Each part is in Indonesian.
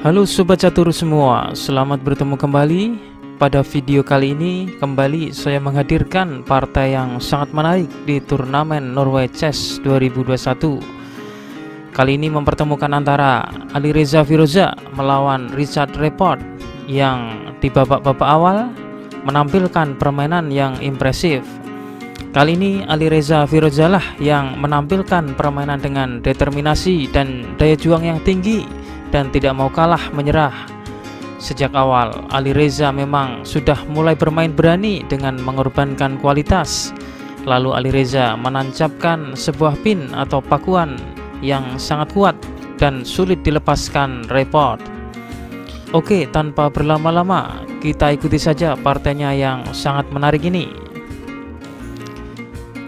Halo Sobat Catur semua, selamat bertemu kembali. Pada video kali ini kembali saya menghadirkan partai yang sangat menarik di turnamen Norway Chess 2021. Kali ini mempertemukan antara Alireza Firoza melawan Richard Report yang di babak-babak awal menampilkan permainan yang impresif. Kali ini Alireza Firoza lah yang menampilkan permainan dengan determinasi dan daya juang yang tinggi dan tidak mau kalah menyerah. Sejak awal Alireza memang sudah mulai bermain berani dengan mengorbankan kualitas. Lalu Alireza menancapkan sebuah pin atau pakuan yang sangat kuat dan sulit dilepaskan Report. Oke, tanpa berlama-lama kita ikuti saja partainya yang sangat menarik ini.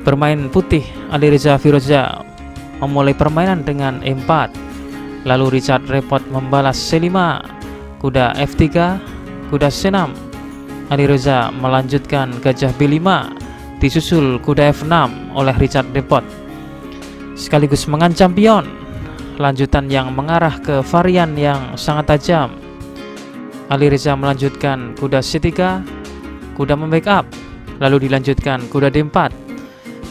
Bermain putih, Alireza Firoza memulai permainan dengan E4. Lalu Richard Report membalas C5, kuda F3, kuda C6. Alireza melanjutkan gajah B5, disusul kuda F6 oleh Richard Report, sekaligus mengancam pion. Lanjutan yang mengarah ke varian yang sangat tajam. Alireza melanjutkan kuda C3, kuda membackup, lalu dilanjutkan kuda D4.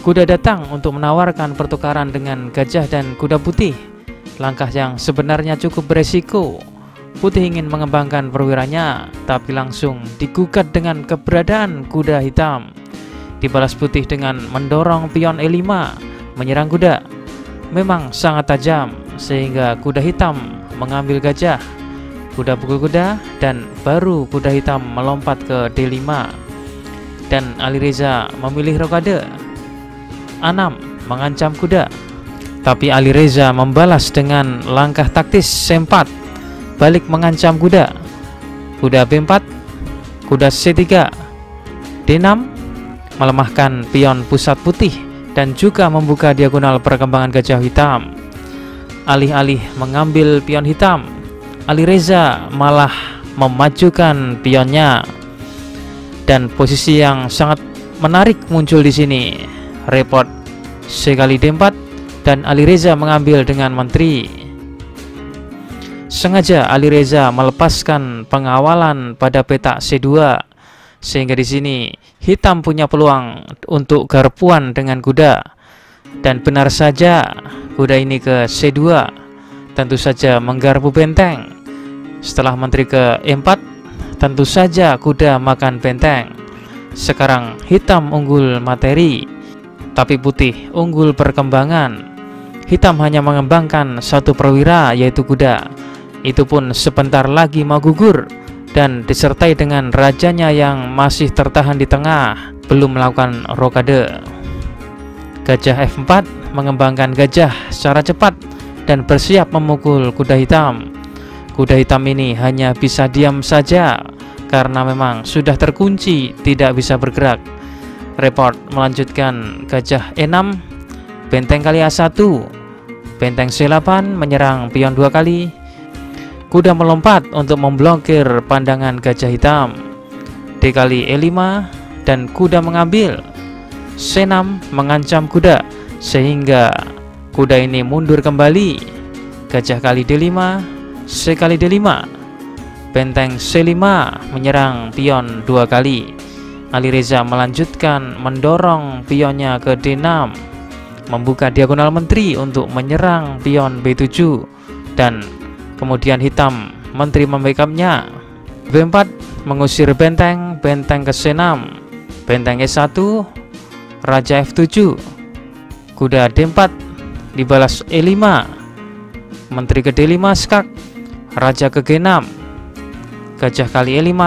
Kuda datang untuk menawarkan pertukaran dengan gajah dan kuda putih. Langkah yang sebenarnya cukup beresiko. Putih ingin mengembangkan perwiranya, tapi langsung digugat dengan keberadaan kuda hitam. Dibalas putih dengan mendorong pion E5 menyerang kuda. Memang sangat tajam, sehingga kuda hitam mengambil gajah. Kuda pukul kuda dan baru kuda hitam melompat ke D5. Dan Alireza memilih rokade A6 mengancam kuda. Tapi Alireza membalas dengan langkah taktis C4, balik mengancam kuda. Kuda B4, kuda C3, D6 melemahkan pion pusat putih dan juga membuka diagonal perkembangan gajah hitam. Alih-alih mengambil pion hitam, Alireza malah memajukan pionnya. Dan posisi yang sangat menarik muncul di sini. Report C kali D4 dan Alireza mengambil dengan menteri. Sengaja Alireza melepaskan pengawalan pada petak C2 sehingga di sini hitam punya peluang untuk garpuan dengan kuda. Dan benar saja kuda ini ke C2 tentu saja menggarpu benteng. Setelah menteri ke E4 tentu saja kuda makan benteng. Sekarang hitam unggul materi, tapi putih unggul perkembangan. Hitam hanya mengembangkan satu perwira yaitu kuda. Itu pun sebentar lagi mau gugur dan disertai dengan rajanya yang masih tertahan di tengah, belum melakukan rokade. Gajah F4 mengembangkan gajah secara cepat dan bersiap memukul kuda hitam. Kuda hitam ini hanya bisa diam saja karena memang sudah terkunci, tidak bisa bergerak. Report melanjutkan gajah E6, benteng kali A1, benteng C8 menyerang pion 2 kali. Kuda melompat untuk memblokir pandangan gajah hitam. D kali E5 dan kuda mengambil. C6 mengancam kuda sehingga kuda ini mundur kembali. Gajah kali D5, C kali D5. Benteng C5 menyerang pion 2 kali. Alireza melanjutkan mendorong pionnya ke D6, membuka diagonal menteri untuk menyerang pion B7, dan kemudian hitam menteri membackupnya. B4 mengusir benteng, benteng ke C6, benteng E1, raja F7, kuda D4 dibalas E5, menteri ke D5 skak, raja ke G6, gajah kali E5.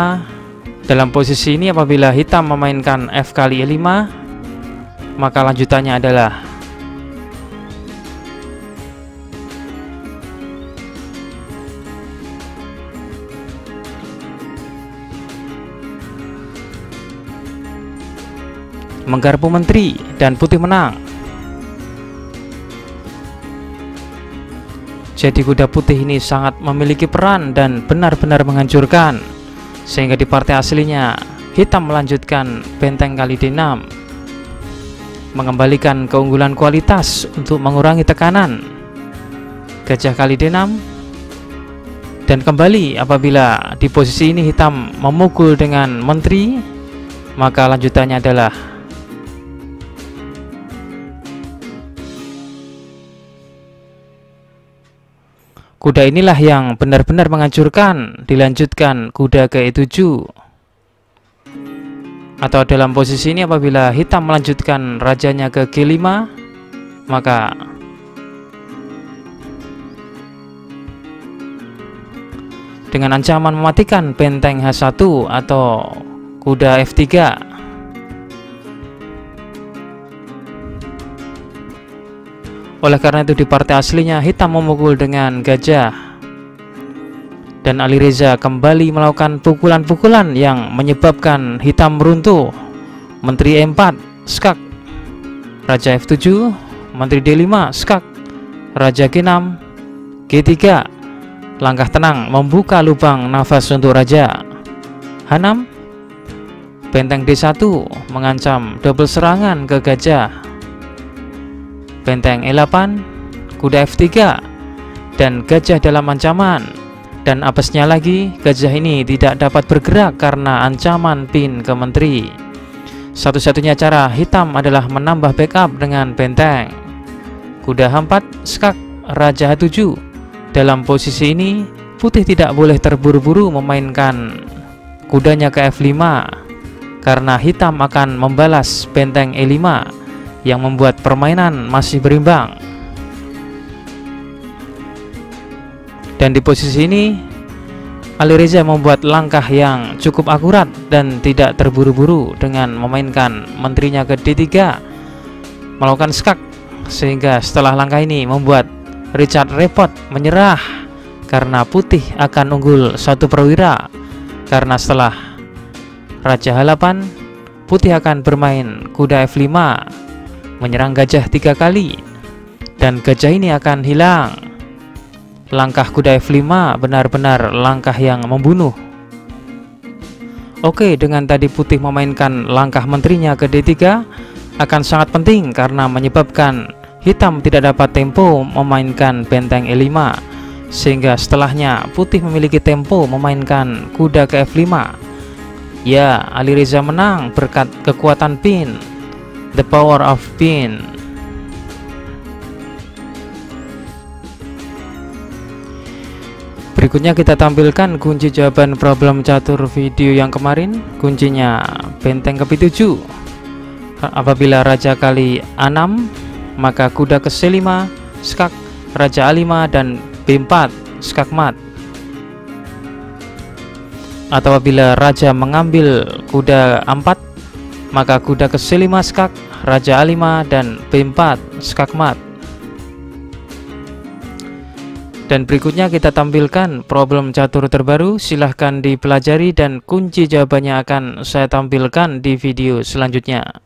Dalam posisi ini apabila hitam memainkan F kali E5, maka lanjutannya adalah menggarpu menteri dan putih menang. Jadi kuda putih ini sangat memiliki peran dan benar-benar menghancurkan. Sehingga di partai aslinya hitam melanjutkan benteng kali D6, mengembalikan keunggulan kualitas untuk mengurangi tekanan. Gajah kali D6, Dan kembali apabila di posisi ini hitam memukul dengan menteri, maka lanjutannya adalah kuda inilah yang benar-benar menghancurkan. Dilanjutkan kuda ke E7. Atau dalam posisi ini apabila hitam melanjutkan rajanya ke G5, maka dengan ancaman mematikan benteng H1 atau kuda F3. Oleh karena itu di partai aslinya hitam memukul dengan gajah, dan Alireza kembali melakukan pukulan-pukulan yang menyebabkan hitam runtuh. Menteri E4 skak, Raja F7, Menteri D5 skak, Raja G6, G3. Langkah tenang membuka lubang nafas untuk Raja. H6, benteng D1 mengancam double serangan ke gajah. Benteng E8, kuda F3, dan gajah dalam ancaman. Dan apesnya lagi, gajah ini tidak dapat bergerak karena ancaman pin ke menteri. Satu-satunya cara hitam adalah menambah backup dengan benteng. Kuda H4 skak, Raja H7. Dalam posisi ini, putih tidak boleh terburu-buru memainkan kudanya ke F5 karena hitam akan membalas benteng E5 yang membuat permainan masih berimbang. Dan di posisi ini, Alireza membuat langkah yang cukup akurat dan tidak terburu-buru dengan memainkan menterinya ke D3, melakukan skak, sehingga setelah langkah ini membuat Richard repot menyerah karena putih akan unggul 1 perwira. Karena setelah Raja H8, putih akan bermain kuda F5 menyerang gajah 3 kali, dan gajah ini akan hilang. Langkah kuda F5 benar-benar langkah yang membunuh. Oke, dengan tadi putih memainkan langkah menterinya ke D3 akan sangat penting karena menyebabkan hitam tidak dapat tempo memainkan benteng E5, sehingga setelahnya putih memiliki tempo memainkan kuda ke F5. Ya, Alireza menang berkat kekuatan pin, the power of pin. Berikutnya kita tampilkan kunci jawaban problem catur video yang kemarin. Kuncinya benteng ke B7. Apabila raja kali A6, maka kuda ke C5 skak, Raja A5 dan B4 skak mat. Atau apabila raja mengambil kuda A4, maka kuda ke C5 skak, Raja A5 dan B4 skak mat. Dan berikutnya kita tampilkan problem catur terbaru. Silahkan dipelajari dan kunci jawabannya akan saya tampilkan di video selanjutnya.